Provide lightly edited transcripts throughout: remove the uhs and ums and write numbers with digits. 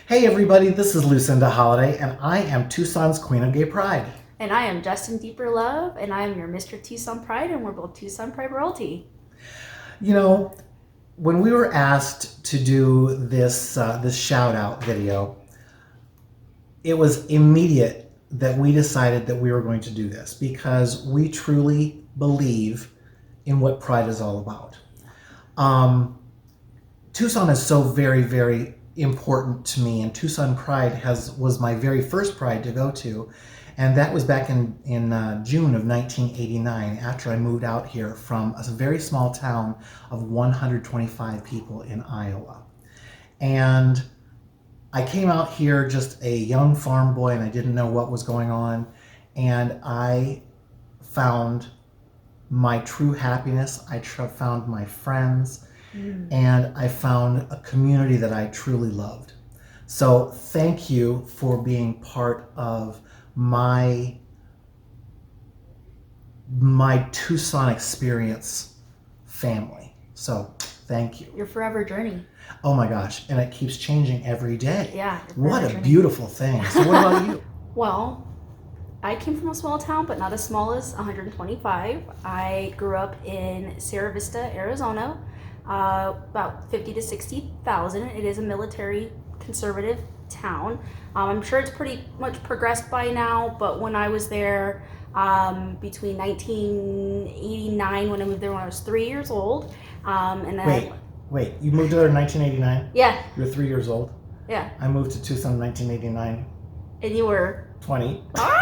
Hey everybody, this is Lucinda Hollliday, and I am Tucson's Queen of Gay Pride. And I am Justin Deeper Love, and I am your Mr. Tucson Pride, and we're both Tucson Pride royalty. You know, when we were asked to do this shout out video, it was immediate that we decided that we were going to do this because we truly believe in what Pride is all about. Tucson is so very, very important to me, and Tucson Pride was my very first Pride to go to, and that was back in June of 1989 after I moved out here from a very small town of 125 people in Iowa. And I came out here just a young farm boy, and I didn't know what was going on, and I found my true happiness. I found my friends. And I found a community that I truly loved. So thank you for being part of my Tucson experience family. So thank you. Your forever journey. Oh my gosh, and it keeps changing every day. Yeah. What a beautiful thing. So what about you? Well, I came from a small town, but not as small as 125. I grew up in Sierra Vista, Arizona. About 50 to 60,000. It is a military conservative town. I'm sure it's pretty much progressed by now, but when I was there, between 1989, when I moved there when I was 3 years old, and then Wait, you moved there in 1989? Yeah. You were 3 years old? Yeah. I moved to Tucson in 1989. And you were 20. Whoa.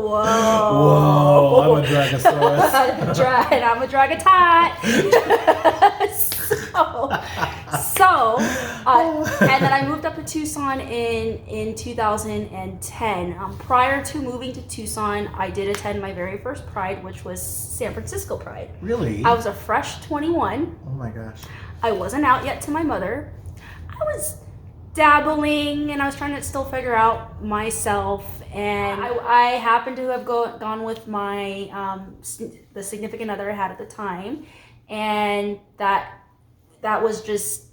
Whoa, I'm a Dragosaurus. And I'm a Dragotot. And then I moved up to Tucson in 2010. Prior to moving to Tucson, I did attend my very first Pride, which was San Francisco Pride. Really? I was a fresh 21. Oh my gosh. I wasn't out yet to my mother. I was dabbling, and I was trying to still figure out myself, and I happened to have gone with my the significant other I had at the time, and that was just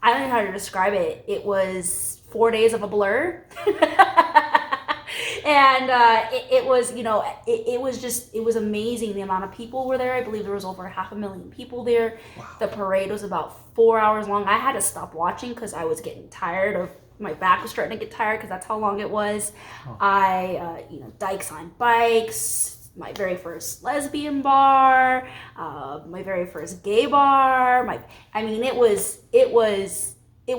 I don't know how to describe it. It was 4 days of a blur. And it was, it was amazing. The amount of people were there. I believe there was over 500,000 people there. Wow. The parade was about 4 hours long. I had to stop watching because I was getting tired of, my back was starting to get tired because that's how long it was. Oh. Dykes on bikes, my very first lesbian bar, my very first gay bar. It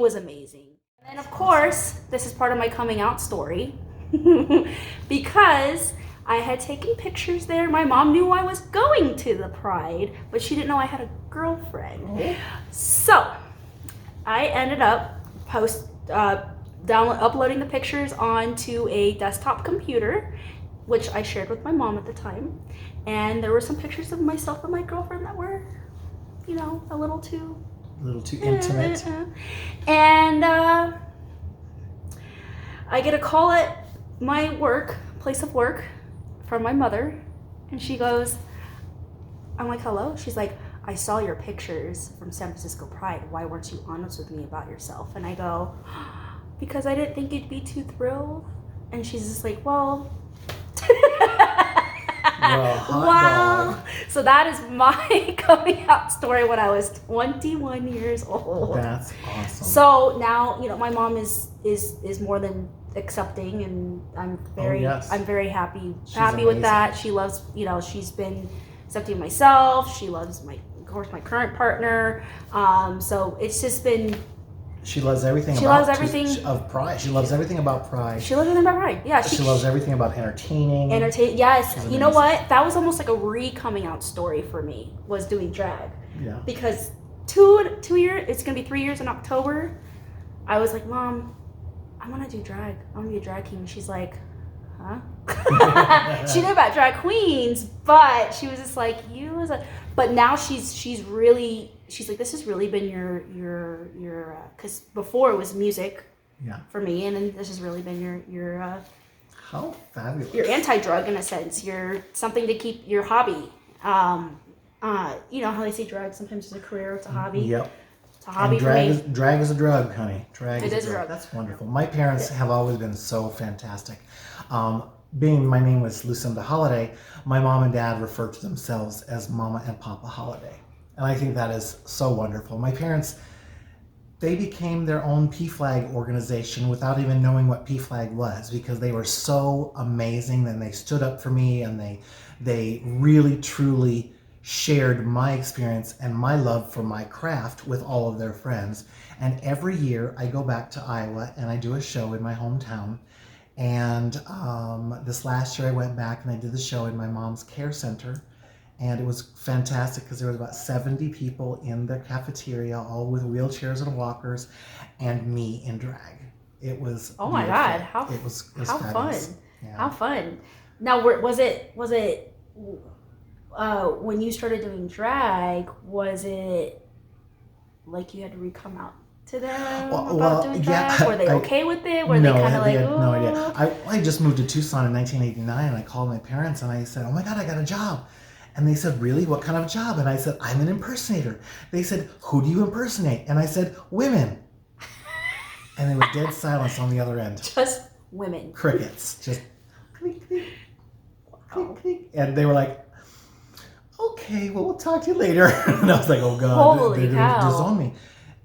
was amazing. And of course, this is part of my coming out story. Because I had taken pictures there. My mom knew I was going to the Pride, but she didn't know I had a girlfriend. Oh. So I ended up uploading the pictures onto a desktop computer, which I shared with my mom at the time. And there were some pictures of myself and my girlfriend that were, a little too intimate. And I get a call at my place of work from my mother, and she goes, I'm like, hello? She's like, I saw your pictures from San Francisco Pride. Why weren't you honest with me about yourself? And I go, because I didn't think you'd be too thrilled. And she's just like, well, wow. So that is my coming out story when I was 21 years old. That's awesome. So now, my mom is more than accepting, and I'm very happy with that. She loves, she's been accepting myself. She loves my current partner. So it's just been. She loves everything. She loves everything of Pride. She loves everything about Pride. She loves everything about Pride. Yeah. She loves everything about entertaining. Yes. You know what? That was almost like a coming out story for me. Was doing drag. Yeah. Because 2 years. It's gonna be 3 years in October. I was like, Mom, I want to do drag. I want to be a drag king. She's like, huh? She knew about drag queens, but she was just like, but now she's like, this has really been your because before it was music, for me, and then this has really been your how fabulous, your anti-drug in a sense. You're something to keep your hobby. You know how they say drag sometimes is a career, it's a hobby. Yep. It's a hobby And for me. drag is a drug, honey. Drag It is is a a drug. drug. That's wonderful. My parents have always been so fantastic. Being my name was Lucinda Hollliday, my mom and dad refer to themselves as Mama and Papa Hollliday. And I think that is so wonderful. My parents, they became their own PFLAG organization without even knowing what PFLAG was, because they were so amazing and they stood up for me, and they really truly shared my experience and my love for my craft with all of their friends. And every year I go back to Iowa and I do a show in my hometown. And this last year I went back and I did the show in my mom's care center. And it was fantastic because there was about 70 people in the cafeteria, all with wheelchairs and walkers, and me in drag. It was Oh my God! it was how fabulous. fun! Yeah. How fun! Now, was it when you started doing drag? Was it like you had to come out to them about doing drag? Yeah, Were they okay with it? Were no, they kind of like, they had no idea. "Ooh"? I just moved to Tucson in 1989, and I called my parents and I said, "Oh my God, I got a job." And they said, "Really? What kind of job?" And I said, "I'm an impersonator." They said, "Who do you impersonate?" And I said, "Women." And there was dead silence on the other end. Just women. Crickets. Just click, click, click, click. And they were like, "Okay, well, we'll talk to you later." And I was like, "Oh God, Holy they're going to cow. disown me."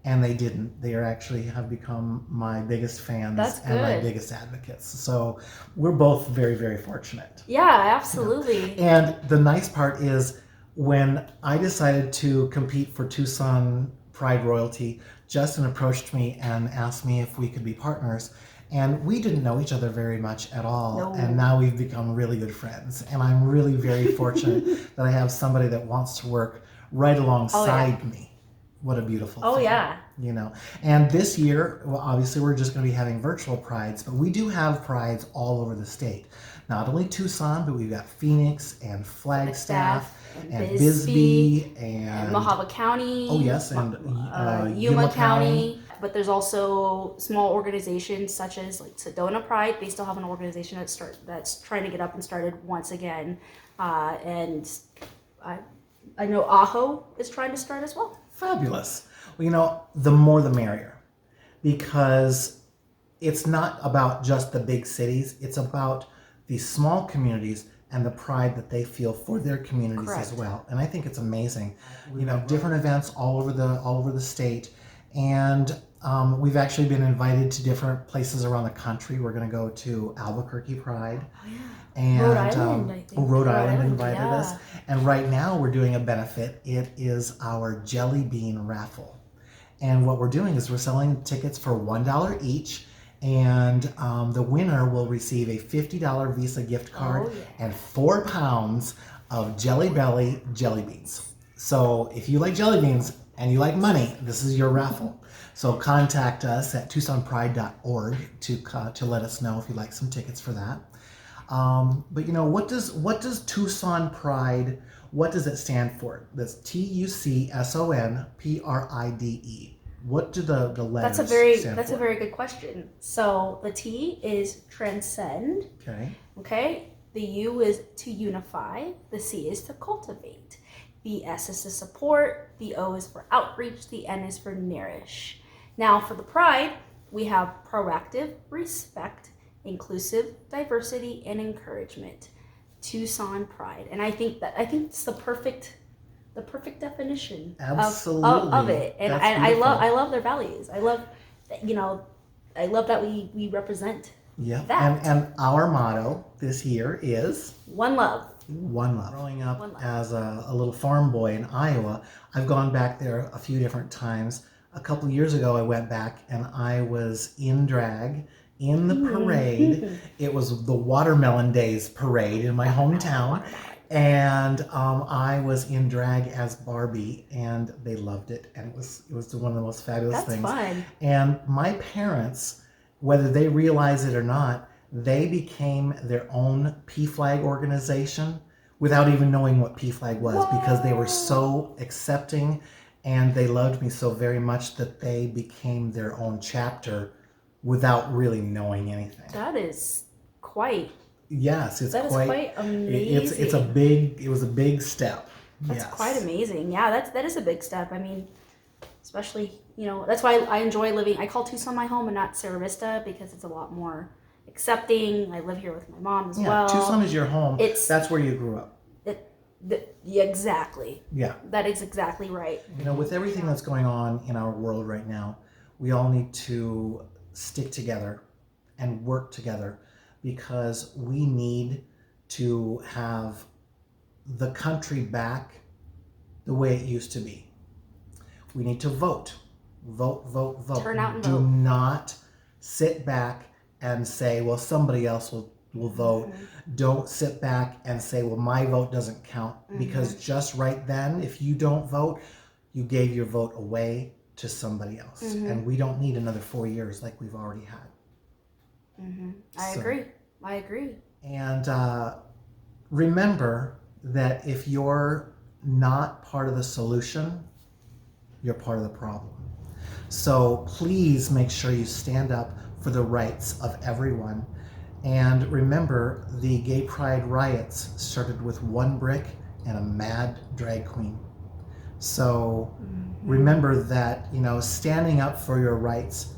And they didn't. They are actually have become my biggest fans and my biggest advocates. So we're both very, very fortunate. Yeah, absolutely. And the nice part is, when I decided to compete for Tucson Pride Royalty, Justin approached me and asked me if we could be partners. And we didn't know each other very much at all. No. And now we've become really good friends. And I'm really very fortunate that I have somebody that wants to work right alongside me. What a beautiful thing. Yeah. You know, and this year, well, obviously we're just going to be having virtual prides, but we do have prides all over the state. Not only Tucson, but we've got Phoenix and Flagstaff and Bisbee and Mojave County. Oh yes, and Yuma County. But there's also small organizations such as like Sedona Pride. They still have an organization that's trying to get up and started once again. And I know Ajo is trying to start as well. Fabulous. Well, you know, the more the merrier, because it's not about just the big cities. It's about the small communities and the pride that they feel for their communities as well. And I think it's amazing. You know, different events all over the state, and we've actually been invited to different places around the country. We're going to go to Albuquerque Pride. Oh, yeah. And Rhode Island, I think. Rhode Island invited yeah. us. And right now we're doing a benefit. It is our jelly bean raffle. And what we're doing is we're selling tickets for $1 each. And the winner will receive a $50 Visa gift card and 4 pounds of Jelly Belly jelly beans. So if you like jelly beans and you like money, this is your raffle. So contact us at TucsonPride.org to let us know if you'd like some tickets for that. But you know, what does Tucson Pride, what does it stand for? That's TUCSONPRIDE. What do the letters stand for? That's a very good question. So the T is transcend. Okay. Okay. The U is to unify. The C is to cultivate. The S is to support. The O is for outreach. The N is for nourish. Now for the Pride, we have proactive, respect, inclusive, diversity, and encouragement. Tucson Pride. And I think it's the perfect definition of it. And I love their values. I love that we represent that. And our motto this year is one love. One love. Growing up as a little farm boy in Iowa, I've gone back there a few different times. A couple years ago I went back and I was in drag in the parade. It was the Watermelon Days parade in my hometown. And I was in drag as Barbie, and they loved it. And it was one of the most fabulous things. That's fun. And my parents, whether they realize it or not, they became their own PFLAG organization without even knowing what PFLAG was, because they were so accepting and they loved me so very much that they became their own chapter without really knowing anything. That is quite... Yes, it's that is quite amazing. It was a big step. That's quite amazing. Yeah, that is a big step. I mean, especially you know, that's why I enjoy living. I call Tucson my home and not Cerro Vista because it's a lot more accepting. I live here with my mom as well. Tucson is your home. That's where you grew up. Yeah, exactly. Yeah. That is exactly right. You know, with everything that's going on in our world right now, we all need to stick together and work together because we need to have the country back the way it used to be. We need to vote. Vote, vote, vote. Turn out and Do vote. not sit back and say, well, somebody else will vote. Mm-hmm. Don't sit back and say, well, my vote doesn't count. Because just right then, if you don't vote, you gave your vote away to somebody else. And we don't need another 4 years like we've already had. I agree. And remember that if you're not part of the solution, you're part of the problem. So please make sure you stand up for the rights of everyone. And remember, the Gay Pride riots started with one brick and a mad drag queen. So remember that, you know, standing up for your rights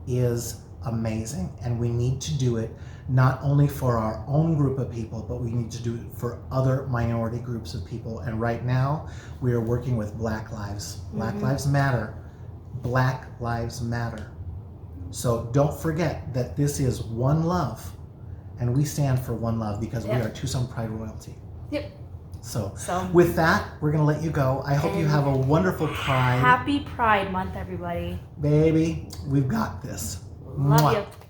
is amazing. And we need to do it not only for our own group of people, but we need to do it for other minority groups of people. And right now, we are working with Black Lives. Black Lives Matter. Black Lives Matter. So don't forget that this is one love. And we stand for one love because we are Tucson Pride royalty. Yep. So with that, we're going to let you go. I hope you have a wonderful Pride. Happy Pride Month, everybody. Baby, we've got this. Love Mwah. you.